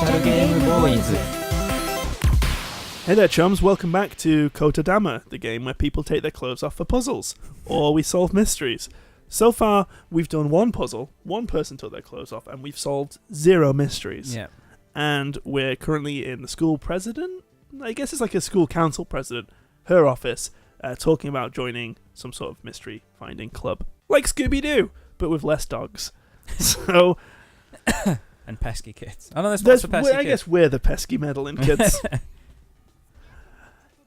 Hey there, chums. Welcome back to Kotodama, the game where people take their clothes off for puzzles, or we solve mysteries. So far, we've done one puzzle, one person took their clothes off, and we've solved 0 mysteries. Yeah. And we're currently in the school president, I guess it's like a school council president, her office, talking about joining some sort of mystery finding club. Like Scooby-Doo, but with less dogs. So... and pesky kids. I know there's lots of pesky kids. I guess we're the pesky meddling kids.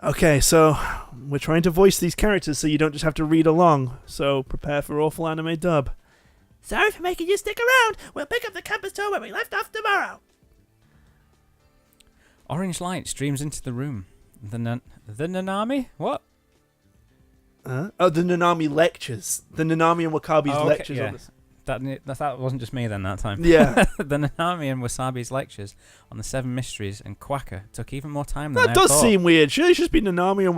Okay, so we're trying to voice these characters so you don't just have to read along. So prepare for awful anime dub. Sorry for making you stick around. We'll pick up the campus tour where we left off tomorrow. Orange light streams into the room. The Nanami? What? Oh, the Nanami lectures. The Nanami and Wakabi's lectures on this. That wasn't just me then that time. Yeah. The Nanami and Wasabi's lectures on the 7 mysteries and Quacker took even more time than I That does thought. seem weird. Should it just be Nanami and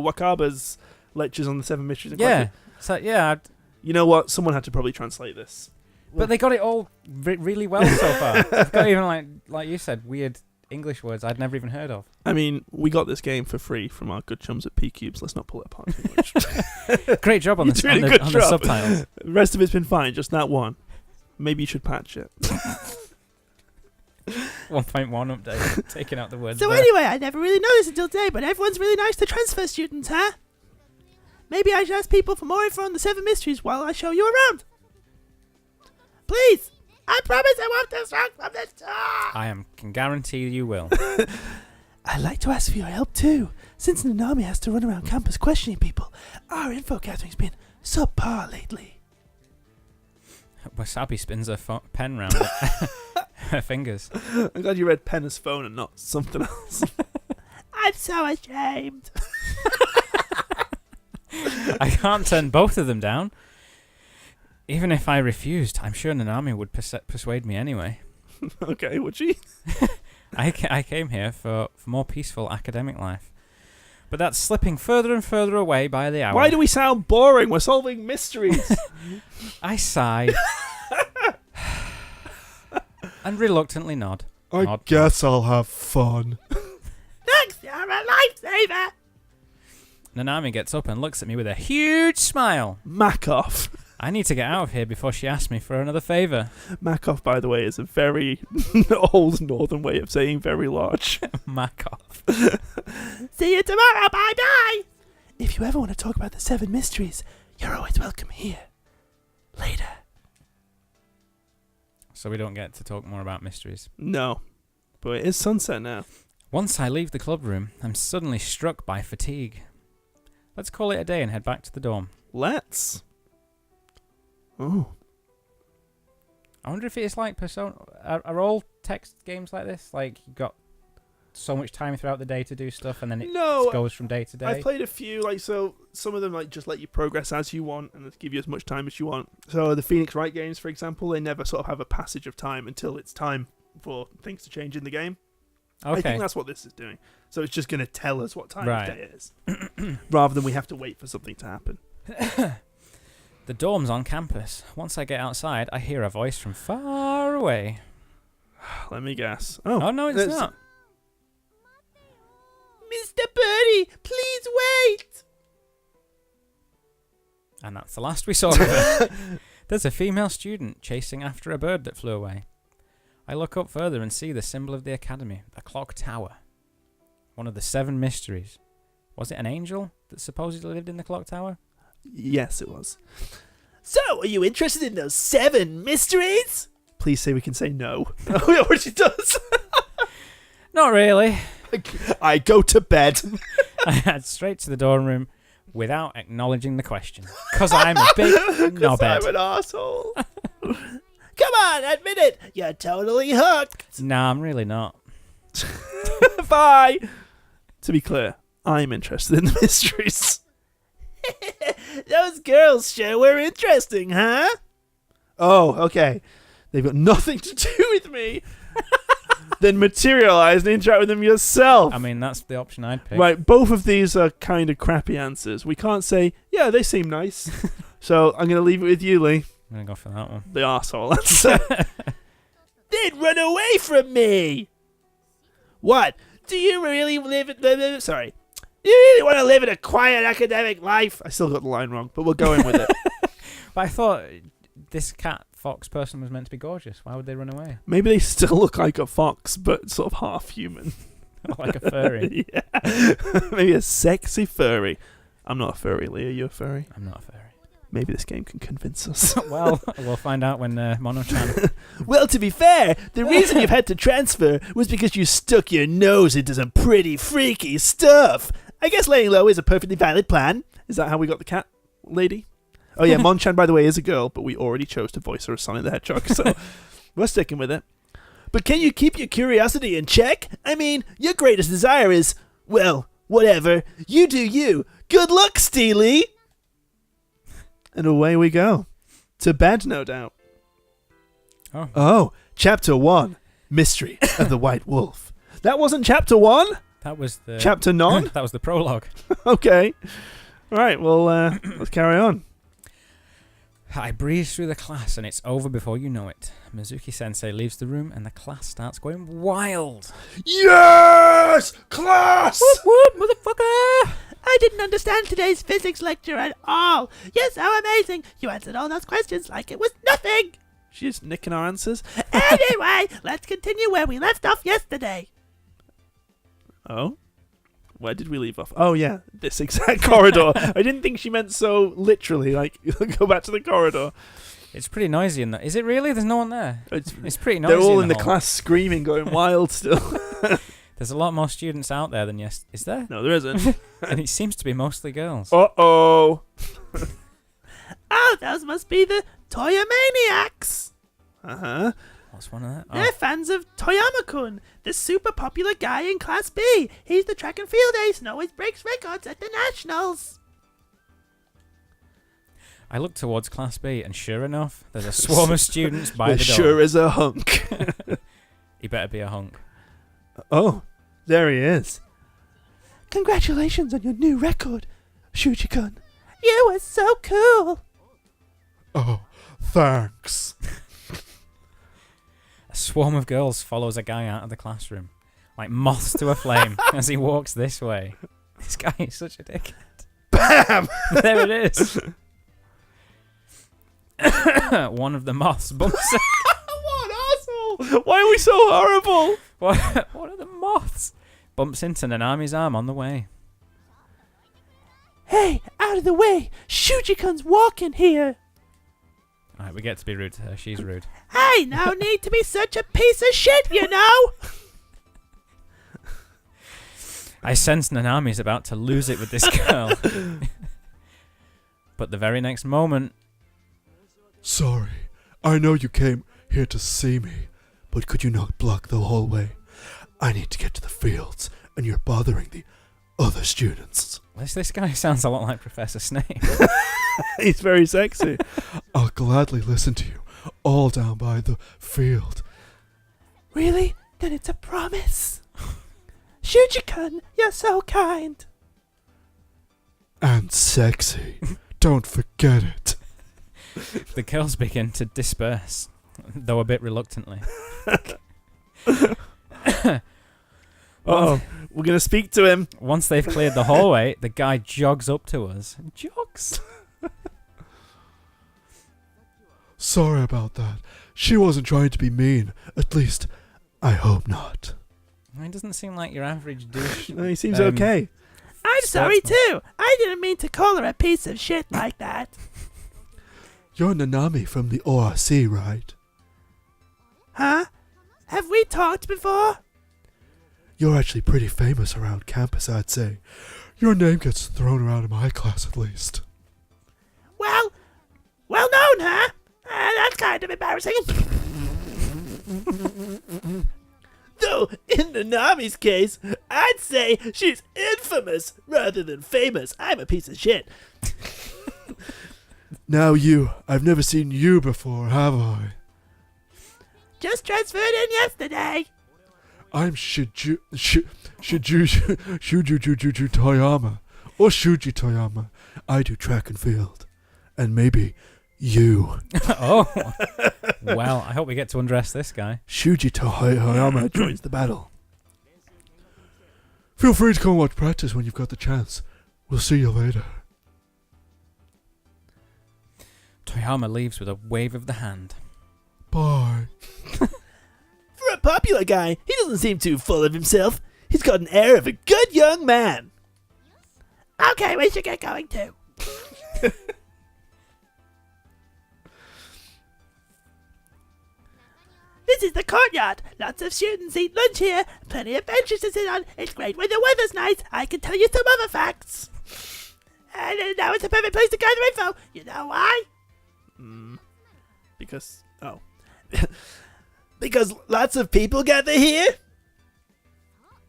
Wakaba's lectures on the 7 mysteries and Quacker? So yeah. You know what? Someone had to probably translate this. But they got it all really well so far. They've got even like you said, weird English words I'd never even heard of. I mean, we got this game for free from our good chums at PQUBE. Let's not pull it apart too much. Great job on the subtitles. The rest of it's been fine, just that one. Maybe you should patch it. 1.1 update, taking out the words. So anyway, I never really noticed until today, but everyone's really nice to transfer students, huh? Maybe I should ask people for more info on the 7 mysteries while I show you around. Please! I promise I won't distract from this tour! I can guarantee you will. I'd like to ask for your help too. Since Nanami has to run around campus questioning people, our info gathering's been subpar lately. Wasabi spins her pen round her fingers. I'm glad you read pen as phone and not something else. I'm so ashamed. I can't turn both of them down. Even if I refused, I'm sure Nanami would persuade me anyway. Okay, would she? I came here for more peaceful academic life. But that's slipping further and further away by the hour. Why do we sound boring? We're solving mysteries. I sigh. And reluctantly nod. I guess I'll have fun. Thanks, you're a lifesaver. Nanami gets up and looks at me with a huge smile. Mac off. I need to get out of here before she asks me for another favour. Mac off, by the way, is a very old northern way of saying very large. Mac off. See you tomorrow, bye-bye. If you ever want to talk about the 7 mysteries, you're always welcome here. Later. So we don't get to talk more about mysteries. No, but it is sunset now. Once I leave the club room, I'm suddenly struck by fatigue. Let's call it a day and head back to the dorm. Let's. Oh. I wonder if it's like Persona. Are all text games like this? Like, you've got so much time throughout the day to do stuff, and then it goes from day to day? I've played a few, so some of them just let you progress as you want, and give you as much time as you want. So the Phoenix Wright games, for example, they never sort of have a passage of time until it's time for things to change in the game. Okay. I think that's what this is doing. So it's just going to tell us what time of day it is, rather than we have to wait for something to happen. The dorm's on campus. Once I get outside, I hear a voice from far away. Let me guess. Oh no, it's not. Mr. Birdie, please wait! And that's the last we saw of her. There's a female student chasing after a bird that flew away. I look up further and see the symbol of the academy, the clock tower. One of the 7 mysteries. Was it an angel that supposedly lived in the clock tower? Yes, it was. So, are you interested in those 7 mysteries? Please say we can say no. Oh, it already does. Not really. I go to bed. I head straight to the dorm room without acknowledging the question. Because I'm a big knobhead. I'm an arsehole. Come on, admit it. You're totally hooked. Nah, I'm really not. Bye. To be clear, I'm interested in the mysteries. Those girls sure were interesting, huh? Oh, okay. They've got nothing to do with me. Then materialize and interact with them yourself. I mean, that's the option I'd pick. Right, both of these are kind of crappy answers. We can't say, yeah, they seem nice. So I'm going to leave it with you, Lee. I'm going to go for that one. The arsehole answer. Then run away from me! What? Do you really sorry. Do you really want to live in a quiet academic life? I still got the line wrong, but we're going with it. But I thought this cat fox person was meant to be gorgeous. Why would they run away? Maybe they still look like a fox, but sort of half human. Like a furry. Yeah. Maybe a sexy furry. I'm not a furry, Lee. Are you a furry? I'm not a furry. Maybe this game can convince us. Well, we'll find out when Monchan. Well, to be fair, the reason you've had to transfer was because you stuck your nose into some pretty freaky stuff. I guess laying low is a perfectly valid plan. Is that how we got the cat lady? Oh yeah, Monchan, by the way, is a girl, but we already chose to voice her as Sonic the Hedgehog, so we're sticking with it. But can you keep your curiosity in check? I mean, your greatest desire is, well, whatever. You do you. Good luck, Steely! And away we go. To bed, no doubt. Oh, Chapter 1. Mystery of the White Wolf. That wasn't Chapter 1? That was the... Chapter none? That was the prologue. Okay. All right, well, let's carry on. I breeze through the class and it's over before you know it. Mizuki-sensei leaves the room and the class starts going wild. Yes! Class! Whoop whoop, motherfucker! I didn't understand today's physics lecture at all. Yes, how amazing. You answered all those questions like it was nothing. She's nicking our answers. Anyway, let's continue where we left off yesterday. Oh? Where did we leave off? Oh, yeah, this exact corridor. I didn't think she meant so literally, like, go back to the corridor. It's pretty noisy in there. Is it really? There's no one there. It's pretty noisy. They're all in the class screaming, going wild still. There's a lot more students out there than Is there? No, there isn't. And it seems to be mostly girls. Uh-oh. Oh, those must be the Toyamaniacs. Uh-huh. What's one of that? They're fans of Toyama-kun, the super popular guy in Class B. He's the track and field ace and always breaks records at the Nationals. I look towards Class B and sure enough, there's a swarm of students by There the door. sure is a hunk. He better be a hunk. Oh, there he is. Congratulations on your new record, Shuji-kun. You were so cool. Oh, thanks. A swarm of girls follows a guy out of the classroom, like moths to a flame, as he walks this way. This guy is such a dickhead. Bam! There it is. One of the moths bumps. What an asshole! Why are we so horrible? One of the moths bumps into Nanami's arm on the way. Hey, out of the way. Shuji-kun's walking here. Alright, we get to be rude to her. She's rude. Hey, no need to be such a piece of shit, you know. I sense Nanami's about to lose it with this girl. But the very next moment... Sorry, I know you came here to see me, but could you not block the hallway? I need to get to the fields, and you're bothering the other students. This guy sounds a lot like Professor Snape. He's very sexy. I'll gladly listen to you, all down by the field. Really? Then it's a promise. Shuji-kun, you're so kind. And sexy. Don't forget it. The girls begin to disperse, though a bit reluctantly. Oh, we're going to speak to him. Once they've cleared the hallway, the guy jogs up to us. Jogs? Sorry about that. She wasn't trying to be mean. At least, I hope not. He doesn't seem like your average douche. No, he seems okay. I'm sorry too. I didn't mean to call her a piece of shit like that. You're Nanami from the ORC, right? Huh? Have we talked before? You're actually pretty famous around campus, I'd say. Your name gets thrown around in my class, at least. Well known, huh? That's kind of embarrassing. Though, in Nanami's case, I'd say she's infamous rather than famous. I'm a piece of shit. Now I've never seen you before, have I? Just transferred in yesterday. I'm Shuju Toyama, or Shuji Toyama. I do track and field. And maybe you. Oh, Well, I hope we get to undress this guy. Shujito Hayama joins the battle. Feel free to come watch practice when you've got the chance. We'll see you later. Toyama leaves with a wave of the hand. Bye. For a popular guy, he doesn't seem too full of himself. He's got an air of a good young man. Okay, we should get going too. This is the courtyard. Lots of students eat lunch here. Plenty of benches to sit on. It's great when the weather's nice. I can tell you some other facts. And now it's a perfect place to gather info. You know why? Because Because lots of people gather here?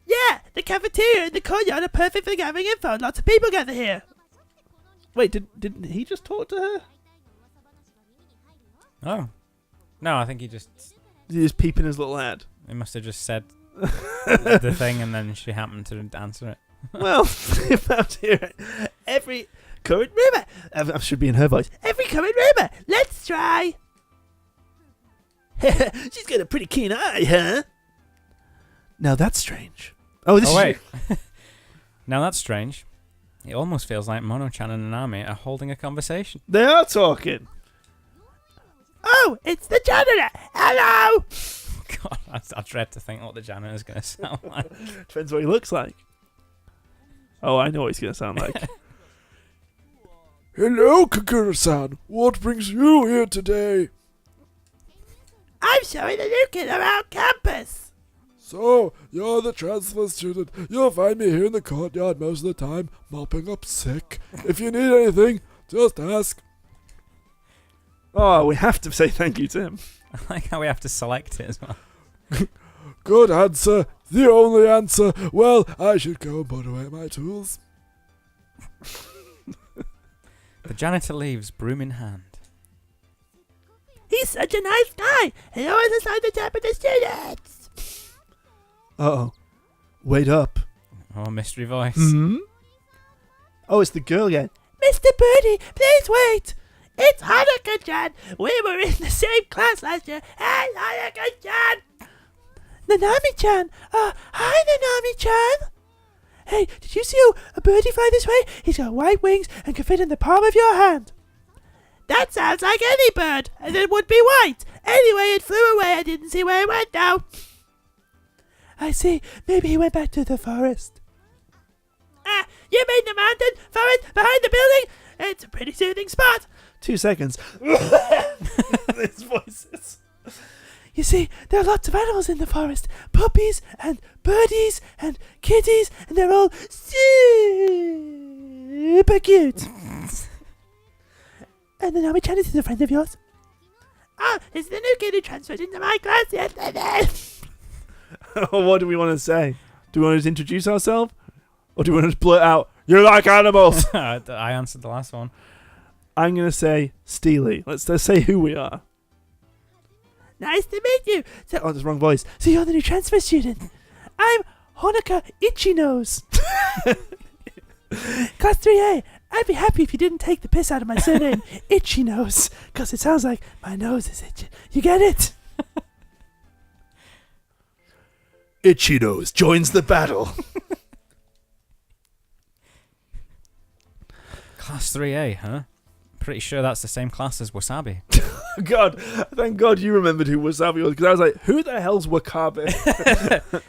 Yeah, the cafeteria and the courtyard are perfect for gathering info. Lots of people gather here. wait, didn't he just talk to her? Oh. No, I think he just... He's just peeping his little head. He must have just said the thing and then she happened to answer it. Well, if I'm here, Every current rumor. I should be in her voice. Every current rumor. Let's try. She's got a pretty keen eye, huh? now that's strange. Oh, this Oh, is wait. Now that's strange. It almost feels like Mono-chan and Nanami are holding a conversation. They are talking. Oh, it's the janitor. Hello. God, I dread to think what the janitor's going to sound like. Depends what he looks like. Oh, I know what he's going to sound like. Hello, Kakura-san. What brings you here today? I'm showing the new kid around campus. So, you're the transfer student. You'll find me here in the courtyard most of the time, mopping up sick. If you need anything, just ask. Oh, we have to say thank you to him. I like how we have to select it as well. Good answer. The only answer. Well, I should go and put away my tools. The janitor leaves, broom in hand. He's such a nice guy. He always assigned the time with the students. Uh-oh. Wait up. Oh, mystery voice. Hmm? Oh, it's the girl again. Mr. Birdie, please wait. It's Hanukkah-chan. We were in the same class last year. Hey, Hanukkah-chan. Nanami-chan. Hi, Nanami-chan. Hey, did you see a birdie fly this way? He's got white wings and can fit in the palm of your hand. That sounds like any bird, and it would be white. Anyway, it flew away. I didn't see where it went now. I see. Maybe he went back to the forest. You mean the mountain forest behind the building? It's a pretty soothing spot. 2 seconds. His voices. You see, there are lots of animals in the forest. Puppies and birdies and kitties, and they're all super cute. And the Nami-chan is a friend of yours? Oh, it's the new kid who transferred into my class yesterday. What do we want to say? Do we want to just introduce ourselves? Or do we want to just blurt out, "You like animals"? I answered the last one. I'm going to say Steely. Let's say who we are. Nice to meet you. So, oh, that's the wrong voice. So you're the new transfer student. I'm Honoka Ichinose. Class 3A. I'd be happy if you didn't take the piss out of my surname, Ichinose, because it sounds like my nose is itching. You get it? Ichinos joins the battle. Class 3A, huh? Pretty sure that's the same class as Wasabi. God, thank God you remembered who Wasabi was, because I was like, who the hell's Wakabe?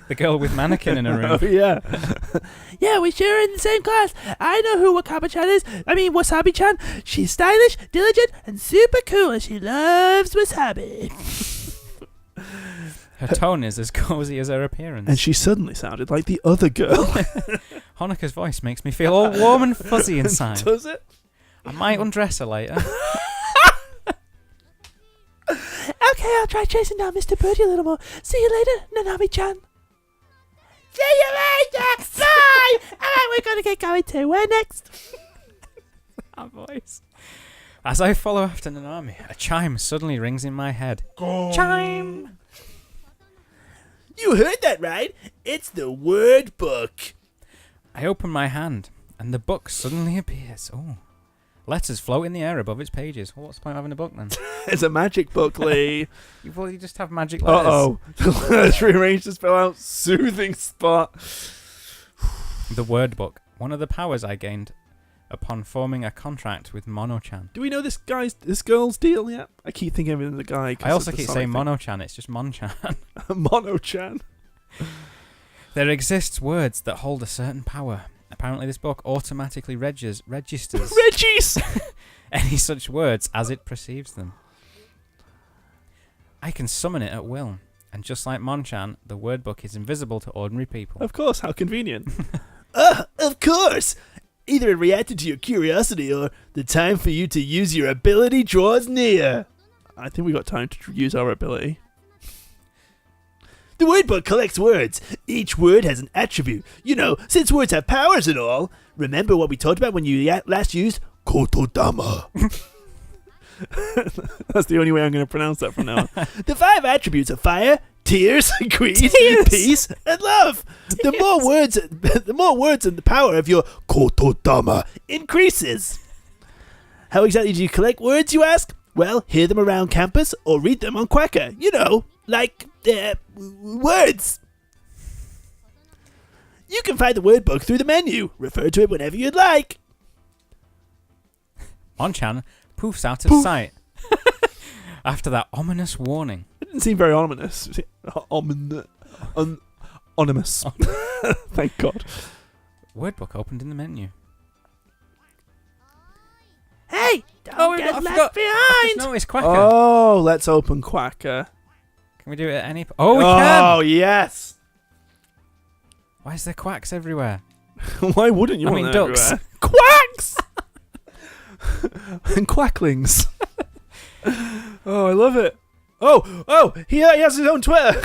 The girl with mannequin in her room. Oh, yeah. Yeah, we share in the same class. I know who Wakabe-chan is. I mean, Wasabi-chan. She's stylish, diligent, and super cool, and she loves wasabi. Her tone is as cozy as her appearance. And she suddenly sounded like the other girl. Honoka's voice makes me feel all warm and fuzzy inside. Does it? I might undress her later. Okay, I'll try chasing down Mr. Birdie a little more. See you later, Nanami-chan. See you later! Bye! Alright, we're gonna get going too. Where next? That voice. As I follow after Nanami, a chime suddenly rings in my head. Chime! You heard that right? It's the word book. I open my hand, and the book suddenly appears. Oh, Letters float in the air above its pages. Well, what's the point of having a book then? It's a magic book, Lee. You just have magic letters. Uh-oh. Let's rearrange to spell out soothing spot. The word book. One of the powers I gained upon forming a contract with Mono-chan. Do we know this girl's deal yet? I keep thinking of him as a guy. I also keep saying Mono-chan. It's just Monchan. Mono-chan. There exists words that hold a certain power. Apparently this book automatically registers Reggies! any such words as it perceives them. I can summon it at will. And just like Monchan, the word book is invisible to ordinary people. Of course, how convenient. Of course! Either it reacted to your curiosity or the time for you to use your ability draws near. I think we got time to use our ability. The word book collects words. Each word has an attribute. You know, since words have powers and all. Remember what we talked about when you last used Kotodama. That's the only way I'm going to pronounce that from now on. The 5 attributes are fire, tears, greed, peace, and love. The more words and the power of your Kotodama increases. How exactly do you collect words, you ask? Well, hear them around campus or read them on Quacker. You know, like words. You can find the word book through the menu. Refer to it whenever you'd like. Monchan poofs out of sight after that ominous warning. It didn't seem very ominous. Ominous. Thank God. Word book opened in the menu. Hey, don't get left I just behind. noticed Quacker. Oh, let's open Quacker. Can we do it at any... Oh, we can! Oh, yes. Why is there quacks everywhere? Why wouldn't you I want mean that ducks. everywhere? Quacks! And quacklings. Oh, I love it. Oh, he has his own Twitter.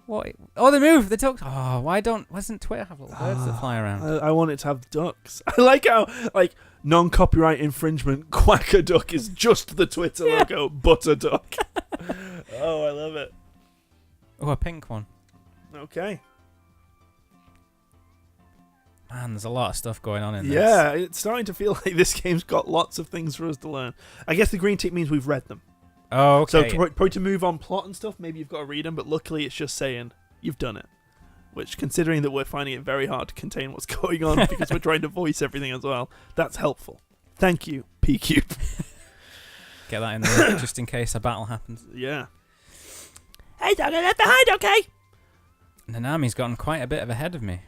What? Oh, they move. The ducks. Oh, doesn't Twitter have little birds that fly around? I want it to have ducks. I like how, non-copyright infringement Quacker Duck is just the Twitter logo, Butter Duck. Oh, I love it. Oh, a pink one. Okay. Man, there's a lot of stuff going on in this. Yeah, it's starting to feel like this game's got lots of things for us to learn. I guess the green tick means we've read them. Oh, okay. So probably to move on plot and stuff, maybe you've got to read them, but luckily it's just saying you've done it. Which, considering that we're finding it very hard to contain what's going on because we're trying to voice everything as well, that's helpful. Thank you, PQUBE. Get that in there just in case a battle happens. Yeah. Hey, don't get left behind, okay? Nanami's gotten quite a bit of ahead of me.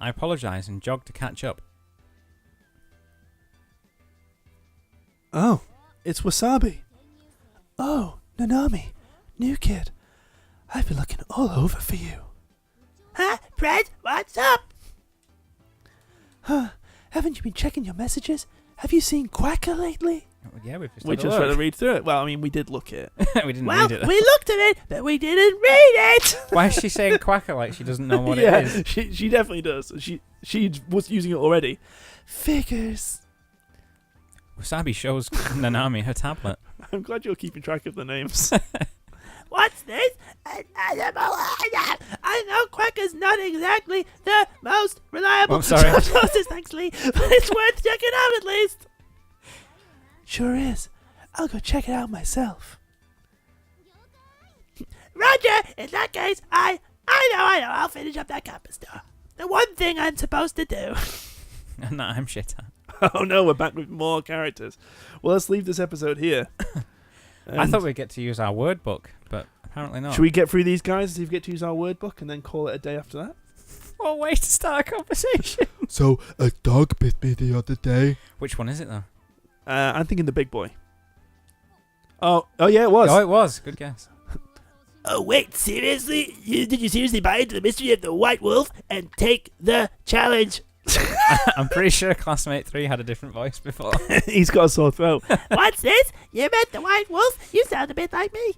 I apologise and jog to catch up. Oh, it's Wasabi. Oh, Nanami, new kid. I've been looking all over for you. Huh, Fred? What's up? Huh, haven't you been checking your messages? Have you seen Quacker lately? Yeah, we've just We just tried to read through it. Well, I mean, we did look at it. We didn't Well, read it. we looked at it, but we didn't read it. Why is she saying quacker like she doesn't know what Yeah, it is? she definitely does. She was using it already. Figures. Wasabi shows Nanami her tablet. I'm glad you're keeping track of the names. What's this? An animal. I know Quacker's not exactly the most reliable Oh, sorry. prognosis, actually, but it's worth checking out at least. Sure is. I'll go check it out myself. Roger! In that case, I know. I'll finish up that campus tour. The one thing I'm supposed to do. And that I'm shit at. Oh no, we're back with more characters. Well, let's leave this episode here. I thought we'd get to use our word book, but apparently not. Should we get through these guys and see if we get to use our word book and then call it a day after that? What a way to start a conversation. So, a dog bit me the other day. Which one is it, though? I'm thinking the big boy. Oh yeah, it was. Oh, it was. Good guess. Oh, wait, seriously? Did you seriously buy into the mystery of the white wolf and take the challenge? I'm pretty sure classmate 3 had a different voice before. He's got a sore throat. What's this? You met the white wolf? You sound a bit like me.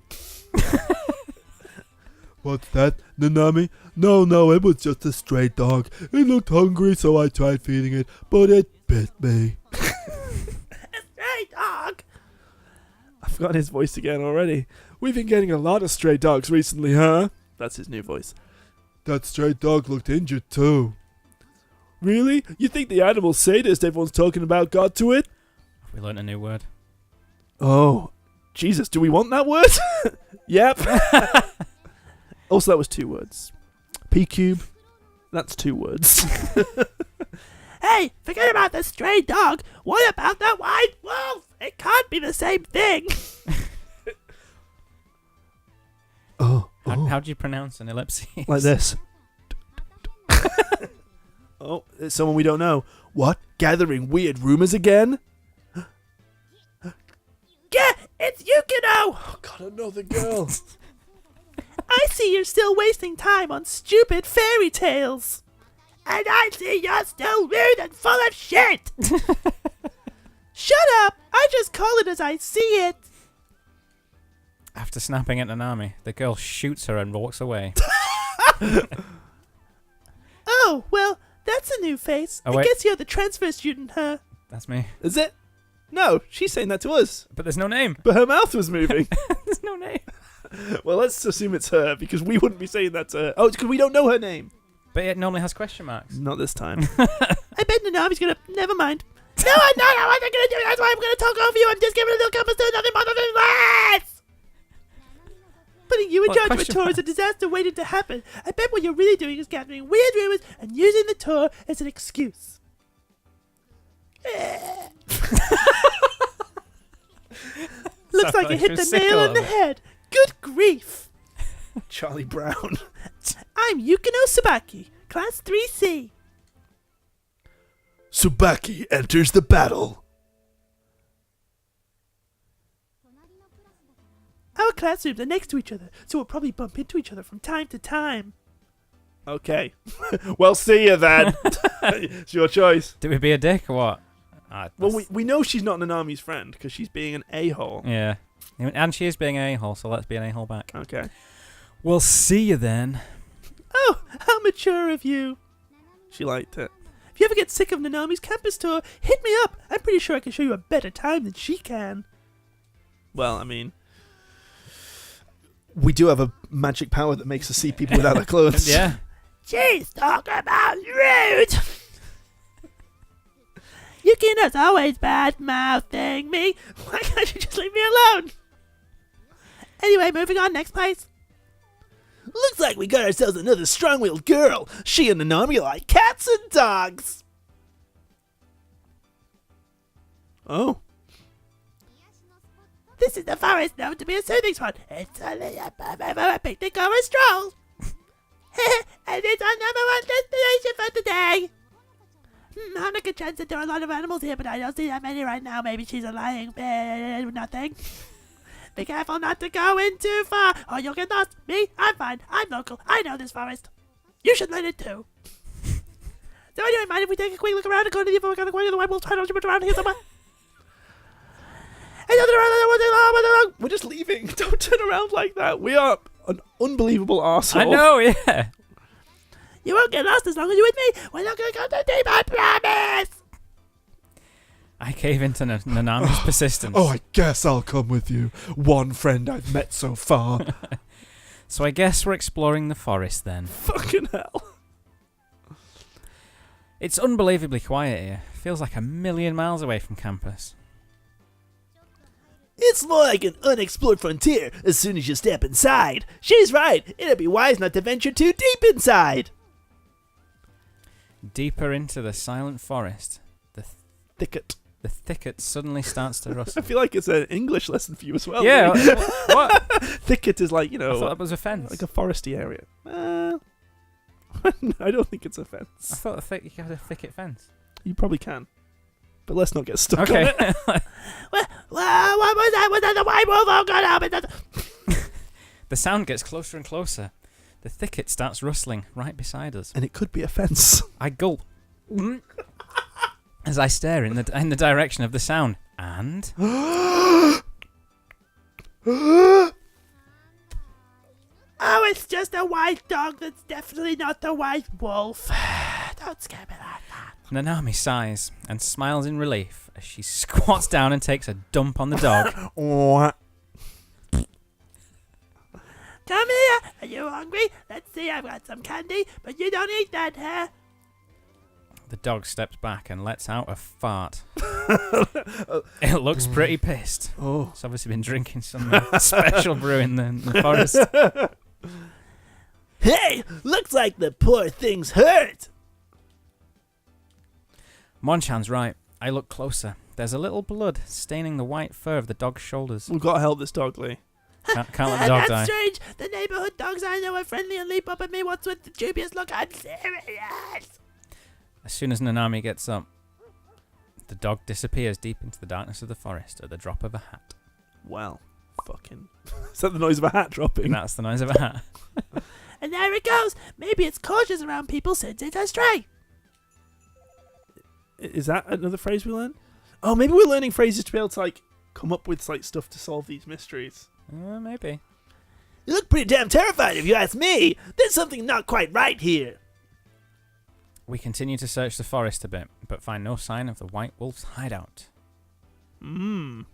What's that, Nanami? No, it was just a stray dog. It looked hungry, so I tried feeding it, but it bit me. Hey, dog. I've forgotten his voice again already. We've been getting a lot of stray dogs recently, huh? That's his new voice. That stray dog looked injured too. Really? You think the animal sadist everyone's talking about got to it? We learnt a new word. Oh, Jesus, do we want that word? Yep. Also, that was 2 words. PQUBE, that's 2 words. Hey, forget about the stray dog. What about that white wolf? It can't be the same thing. Oh, How do you pronounce an ellipses? Like this. Oh, it's someone we don't know. What? Gathering weird rumors again? Yeah, it's Yukino. Oh, God, another girl. I see you're still wasting time on stupid fairy tales. And I see you're still rude and full of shit. Shut up. I just call it as I see it. After snapping at Nanami, the girl shoots her and walks away. Oh, well, that's a new face. Oh, I wait. guess you're the transfer student, huh? That's me. Is it? No, she's saying that to us. But there's no name. But her mouth was moving. There's no name. Well, let's assume it's her, because we wouldn't be saying that to her. Oh, it's because we don't know her name. But it normally has question marks. Not this time. I bet Nanami's gonna... Never mind. No, I'm not. I wasn't gonna do it. That's why I'm gonna talk over you. I'm just giving a little compass to nothing more than less. Putting you in What charge of a question tour is a disaster waiting to happen. I bet what you're really doing is gathering weird rumors and using the tour as an excuse. Looks like I hit the nail on the head. Good grief. Charlie Brown. I'm Yukino Sabaki, Class 3C. Tsubaki enters the battle. Our classrooms are next to each other, so we'll probably bump into each other from time to time. Okay. Well, see you then. It's your choice. Did we be a dick or what? Well, we know she's not Nanami's friend, because she's being an a-hole. Yeah. And she is being an a-hole, so let's be an a-hole back. Okay. We'll see you then. Oh, how mature of you. She liked it. If you ever get sick of Nanami's campus tour, hit me up. I'm pretty sure I can show you a better time than she can. Well, I mean, we do have a magic power that makes us see people without their clothes. Yeah. She's talking about rude. Yukino's always bad-mouthing me. Why can't you just leave me alone? Anyway, moving on, next place. Looks like we got ourselves another strong-willed girl. She and Nanami are like cats and dogs. Oh. This is the forest known to be a soothing spot. It's only a picnic or a stroll. And it's our #1 destination for today. Hanukkah-chan said there are a lot of animals here, but I don't see that many right now. Maybe she's lying. Nothing. Be careful not to go in too far, or you'll get lost. Me, I'm fine. I'm local. I know this forest. You should learn it too. So anyway, mind if we take a quick look around and go to the info account of the White Wolf title around here somewhere? We're just leaving. Don't turn around like that. We are an unbelievable arsehole. I know, yeah. You won't get lost as long as you're with me. We're not going to go too deep, I promise. I cave into Nanami's persistence. Oh, I guess I'll come with you. One friend I've met so far. So I guess we're exploring the forest then. Fucking hell. It's unbelievably quiet here. Feels like a million miles away from campus. It's more like an unexplored frontier as soon as you step inside. She's right. It'd be wise not to venture too deep inside. Deeper into the silent forest, Thicket. the thicket suddenly starts to I rustle. feel like it's an English lesson for you as well. Yeah, really. what? Thicket is like, I thought that was a fence. like a foresty area. I don't think it's a fence. I thought you had a thicket fence. You probably can. But let's not get stuck Okay. on it. What was that? Was that the White Wolf? Oh, God, help me. The sound gets closer and closer. The thicket starts rustling right beside us. And it could be a fence. I gulp as I stare in the direction of the sound. And Oh, it's just a white dog. That's definitely not the White Wolf. Don't scare me like that. Nanami sighs and smiles in relief as she squats down and takes a dump on the dog. Come here. Are you hungry? Let's see. I've got some candy, but you don't eat that, huh? The dog steps back and lets out a fart. It looks pretty pissed. Oh. It's obviously been drinking some special brew in the forest. Hey, looks like the poor thing's hurt. Monchan's right. I look closer. There's a little blood staining the white fur of the dog's shoulders. We've got to help this dog, Lee. Can't let the dog That's die. strange. The neighborhood dogs I know are friendly and leap up at me. What's with the dubious look? I'm serious. As soon as Nanami gets up, the dog disappears deep into the darkness of the forest at the drop of a hat. Well, fucking. Is that the noise of a hat dropping? And that's the noise of a hat. And there it goes. Maybe it's cautious around people since it's astray. Is that another phrase we learned? Oh, maybe we're learning phrases to be able to like come up with like stuff to solve these mysteries. Maybe. You look pretty damn terrified if you ask me. There's something not quite right here. We continue to search the forest a bit, but find no sign of the white wolf's hideout. Oh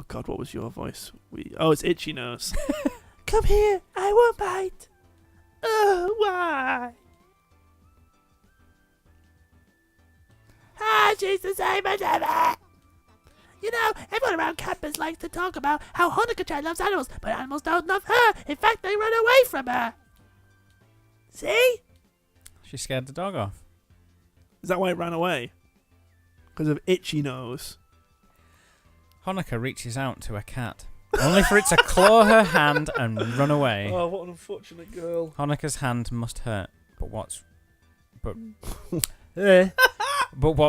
God, what was your voice? It's Itchy Nose. Come here. I won't bite. Oh, why? Ah, she's the same as ever. You know, everyone around campus likes to talk about how Honoka-chan loves animals, but animals don't love her. In fact, they run away from her. See? She scared the dog off. Is that why it ran away? Because of Itchy Nose. Honoka reaches out to a cat, only for it to claw her hand and run away. Oh, what an unfortunate girl. Honoka's hand must hurt, but what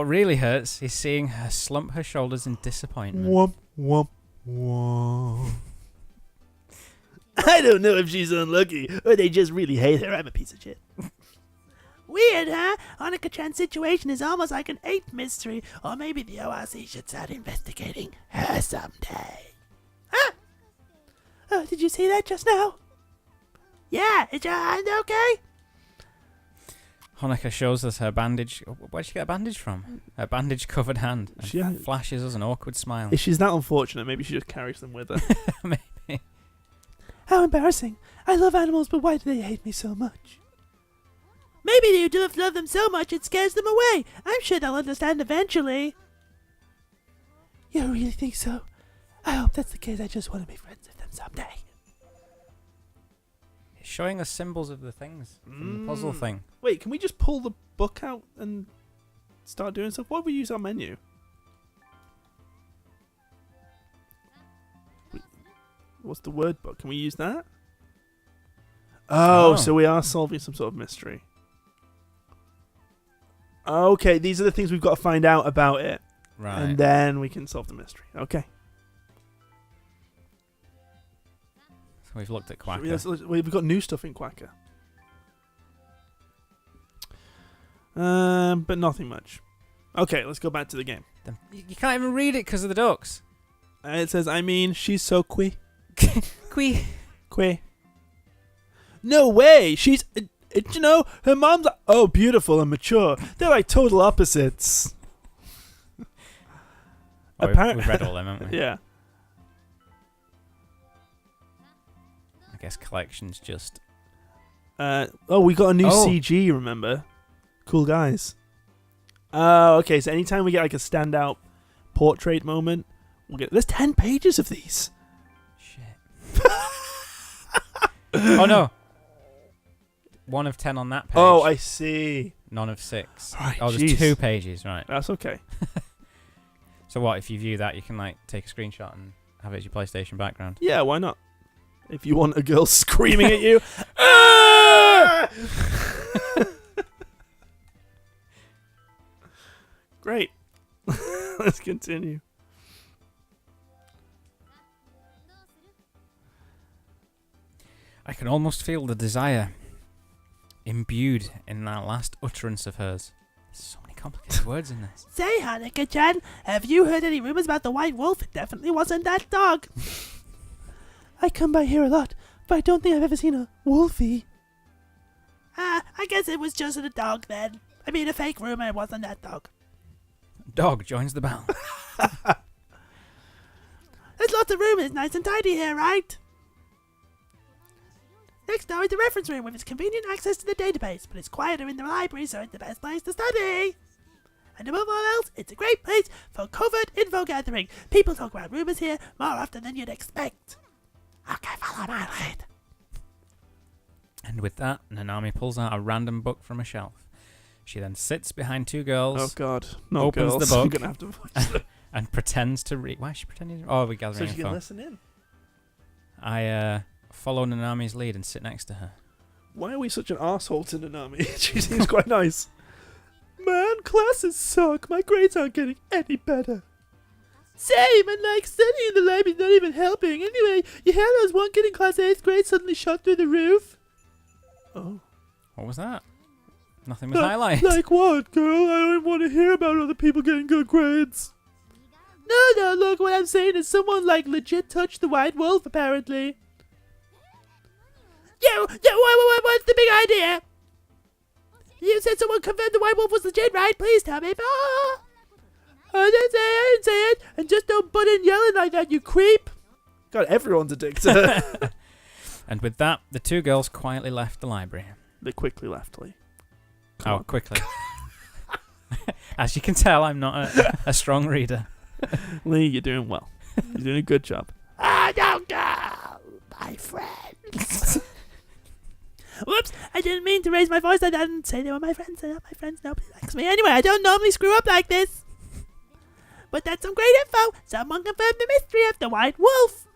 really hurts is seeing her slump her shoulders in disappointment. Womp, womp, womp. I don't know if she's unlucky or they just really hate her. I'm a piece of shit. Weird, huh? Honoka-chan's situation is almost like an 8th mystery. Or maybe the ORC should start investigating her someday. Huh? Oh, did you see that just now? Yeah, is your hand okay? Honoka shows us her bandage. Where'd she get a bandage from? Her bandage-covered hand. And flashes us an awkward smile. If she's that unfortunate, maybe she just carries them with her. Maybe. How embarrassing. I love animals, but why do they hate me so much? Maybe you do love them so much it scares them away. I'm sure they'll understand eventually. You really think so? I hope that's the case. I just want to be friends with them someday. It's showing us symbols of the things from the puzzle thing. Wait, can we just pull the book out and start doing stuff? Why do we use our menu? What's the word book? Can we use that? Oh, so we are solving some sort of mystery. Okay, these are the things we've got to find out about it. Right. And then we can solve the mystery. Okay. So we've looked at Quacker. We've got new stuff in Quacker. But nothing much. Okay, let's go back to the game. You can't even read it because of the ducks. It says, she's so quee. Quee. No way! She's... you know, her mom's... beautiful and mature. They're like total opposites. We've read all them, haven't we? Yeah. I guess collection's just... we got a new CG, remember? Cool guys. Okay, so anytime we get like a standout portrait moment, we'll get... There's 10 pages of these. Shit. Oh, no. 1 of 10 on that page. Oh, I see. None of 6. Right, there's jeez. 2 pages, right. That's okay. So what, if you view that, you can like take a screenshot and have it as your PlayStation background? Yeah, why not? If you want a girl screaming at you. Ah! Great. Let's continue. I can almost feel the desire imbued in that last utterance of hers. There's so many complicated words in this. Say, Hanukkah-chan, have you heard any rumors about the white wolf? It definitely wasn't that dog. I come by here a lot, but I don't think I've ever seen a wolfie. I guess it was just a dog then. I mean, a fake rumor, it wasn't that dog. Dog joins the band. There's lots of rumors, nice and tidy here, right? Next door is the reference room with its convenient access to the database, but it's quieter in the library, so it's the best place to study. And above all else, it's a great place for covert info gathering. People talk about rumors here more often than you'd expect. Okay, follow my lead. And with that, Nanami pulls out a random book from a shelf. She then sits behind two girls. Oh God, no Opens girls. the book. I'm gonna have to voice it. And pretends to read. Why is she pretending to read? Oh, we're gathering So she info. can listen in. I follow Nanami's lead and sit next to her. Why are we such an arsehole to Nanami? She seems quite nice. Man, classes suck. My grades aren't getting any better. Same, and like studying in the library's not even helping. Anyway, you hear those one kid in class 8th grade suddenly shot through the roof? Oh. What was that? Nothing was highlighted. Like what, girl? I don't want to hear about other people getting good grades. No, look, what I'm saying is someone like legit touched the white wolf, apparently. Yo, what's the big idea? You said someone confirmed the white wolf was legit, right? Please tell me. I didn't say it. And just don't butt in yelling like that, you creep. God, everyone's a dick to her. And with that, the two girls quietly left the library. They quickly left, Lee. Quickly. As you can tell, I'm not a strong reader. Lee, you're doing well. You're doing a good job. Don't go, my friends. Whoops, I didn't mean to raise my voice. I didn't say they were my friends. They're not my friends. Nobody likes me. Anyway, I don't normally screw up like this. But that's some great info. Someone confirmed the mystery of the white wolf.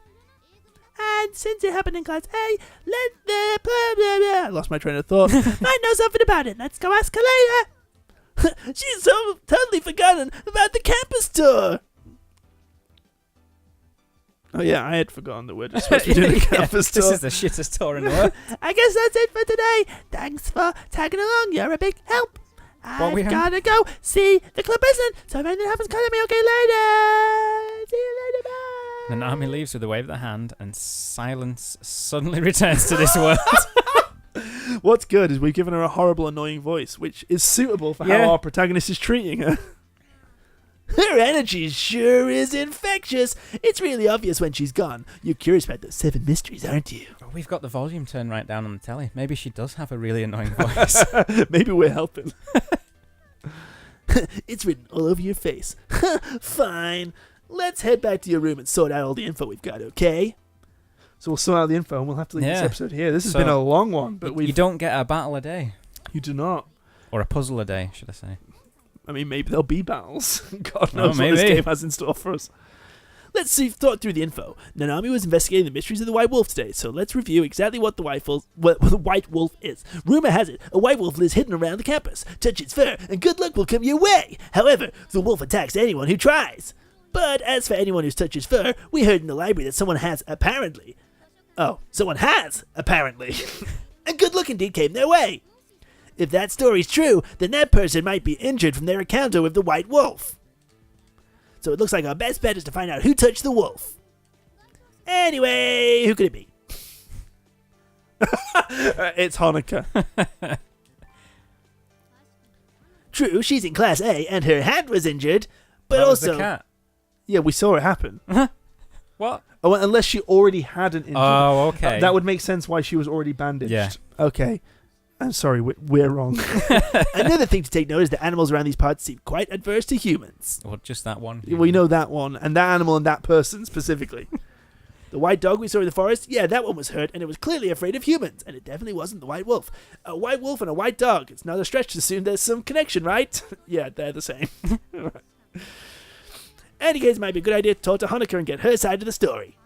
And since it happened in class A, let the blah, blah, blah. I lost my train of thought. I know something about it. Let's go ask her later. She's so totally forgotten about the campus tour. Oh yeah, I had forgotten that we're just supposed to be doing a campus tour. This is the shittest tour in the world. I guess that's it for today. Thanks for tagging along. You're a big help. we I've gotta go see the club president. So if anything happens, call me. Okay, later. See you later. Bye. Nanami leaves with a wave of the hand, and silence suddenly returns to this world. What's good is we've given her a horrible, annoying voice, which is suitable for how our protagonist is treating her. Her energy sure is infectious. It's really obvious when she's gone. You're curious about those 7 mysteries, aren't you? We've got the volume turned right down on the telly. Maybe she does have a really annoying voice. Maybe we're helping. It's written all over your face. Fine. Let's head back to your room and sort out all the info we've got, okay? So we'll sort out the info and we'll have to leave this episode here. This has been a long one, but you don't get a battle a day. You do not. Or a puzzle a day, should I say. I mean, maybe there'll be battles. God knows what this game has in store for us. Let's thought through the info. Nanami was investigating the mysteries of the white wolf today, so let's review exactly what the white wolf is. Rumor has it, a white wolf lives hidden around the campus. Touch its fur, and good luck will come your way. However, the wolf attacks anyone who tries. But as for anyone who's touched his fur, we heard in the library that someone has apparently. A good luck indeed came their way. If that story's true, then that person might be injured from their encounter with the white wolf. So it looks like our best bet is to find out who touched the wolf. Anyway, who could it be? It's Hanukkah. True, she's in Class A and her hand was injured, but that also... was the cat. Yeah, we saw it happen. What? Oh, unless she already had an injury. Oh, okay. That would make sense why she was already bandaged. Yeah. Okay. I'm sorry, we're wrong. Another thing to take note is that animals around these parts seem quite adverse to humans. Well, just that one. We know that one, and that animal and that person specifically. The white dog we saw in the forest, yeah, that one was hurt, and it was clearly afraid of humans, and it definitely wasn't the white wolf. A white wolf and a white dog. It's not a stretch to assume there's some connection, right? Yeah, they're the same. Any case, it might be a good idea to talk to Hanukkah and get her side of the story.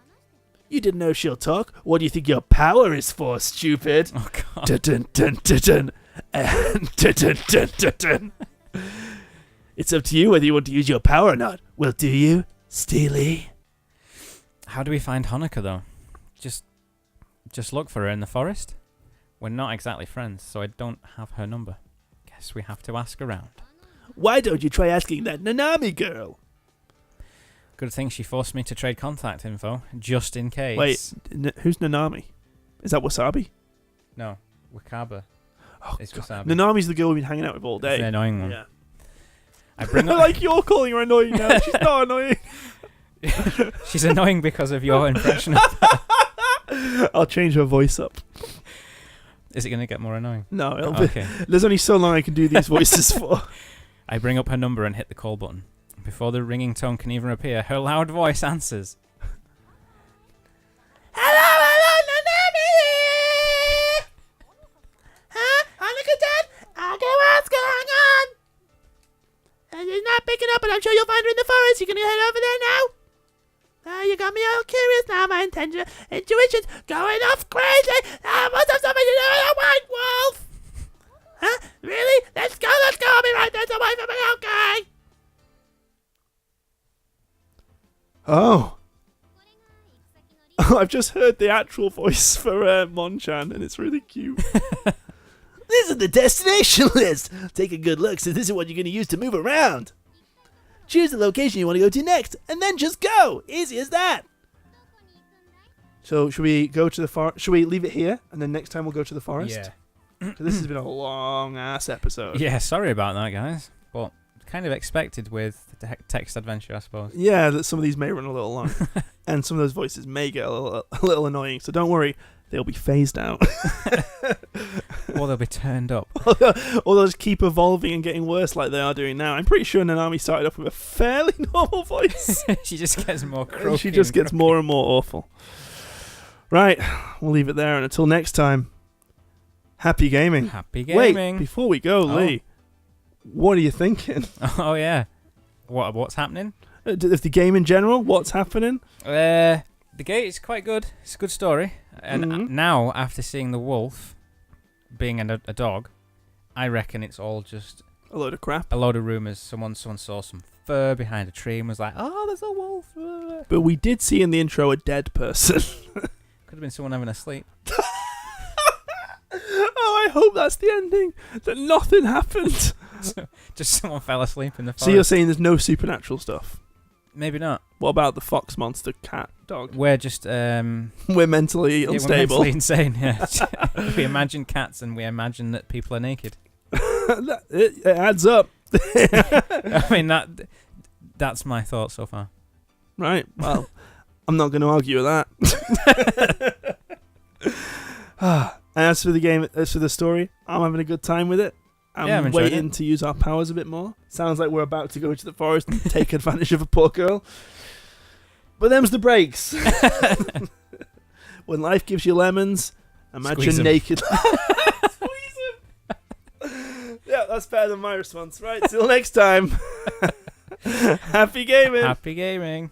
You didn't know she'll talk? What do you think your power is for, stupid? Oh, God. Dun dun dun dun and dun dun dun dun dun. It's up to you whether you want to use your power or not. Well, do you, Steely? How do we find Hanukkah, though? Just look for her in the forest? We're not exactly friends, so I don't have her number. Guess we have to ask around. Why don't you try asking that Nanami girl? Good thing she forced me to trade contact info, just in case. Wait, who's Nanami? Is that Wasabi? No, Wakaba. Oh, It's God. Wasabi. Nanami's the girl we've been hanging out with all day. It's the annoying one. Yeah. I bring up... Like you're calling her annoying now. She's not annoying. She's annoying because of your impression of her. I'll change her voice up. Is it going to get more annoying? No, it'll Okay. be. There's only so long I can do these voices for. I bring up her number and hit the call button. Before the ringing tone can even appear, her loud voice answers. Hello, Nanami! Huh? Hanukkah-chan? Okay, what's going on? And she's not picking up, but I'm sure you'll find her in the forest. You gonna head over there now? You got me all curious now. My intuition's going off crazy. I must have something to do with a white wolf. Huh? Really? Let's go. I'll be right there. Away from me, okay? Oh. I've just heard the actual voice for Monchan, and it's really cute. This is the destination list. Take a good look, so this is what you're going to use to move around. Choose the location you want to go to next, and then just go. Easy as that. So should we go to the forest? Should we leave it here, and then next time we'll go to the forest? Yeah. 'Cause this has been a long-ass episode. Yeah, sorry about that, guys. But kind of expected with the text adventure, I suppose. Yeah, that some of these may run a little long, and some of those voices may get a little annoying. So don't worry, they'll be phased out, Or they'll be turned up. or they'll just keep evolving and getting worse like they are doing now. I'm pretty sure Nanami started off with a fairly normal voice. She just gets more And croaky. she just gets more and more awful. Right, we'll leave it there, and until next time, happy gaming. Happy gaming. Wait, before we go, Oh. Lee, what are you thinking? Oh, yeah. What's happening? Of the game in general, what's happening? The gate is quite good. It's a good story. And Mhm. now, after seeing the wolf being a dog, I reckon it's all just A load of crap. a load of rumours. Someone saw some fur behind a tree and was like, "Oh, there's a wolf." But we did see in the intro a dead person. Could have been someone having a sleep. Oh, I hope that's the ending. That nothing happened. Just someone fell asleep in the forest. So you're saying there's no supernatural stuff? Maybe not. What about the fox monster, cat, dog? We're just We're mentally we're unstable. mentally insane. Yeah. We imagine cats and we imagine that people are naked. it adds up. I mean that's my thought so far. Right. Well, I'm not going to argue with that. And as for the game, as for the story, I'm having a good time with it. Yeah, I've I'm enjoyed waiting to use our powers a bit more. Sounds like we're about to go to the forest and take advantage of a poor girl. But them's the breaks. When life gives you lemons, imagine Squeeze 'em. naked. Squeeze 'em. Yeah, that's better than my response. Right, till next time. Happy gaming. Happy gaming.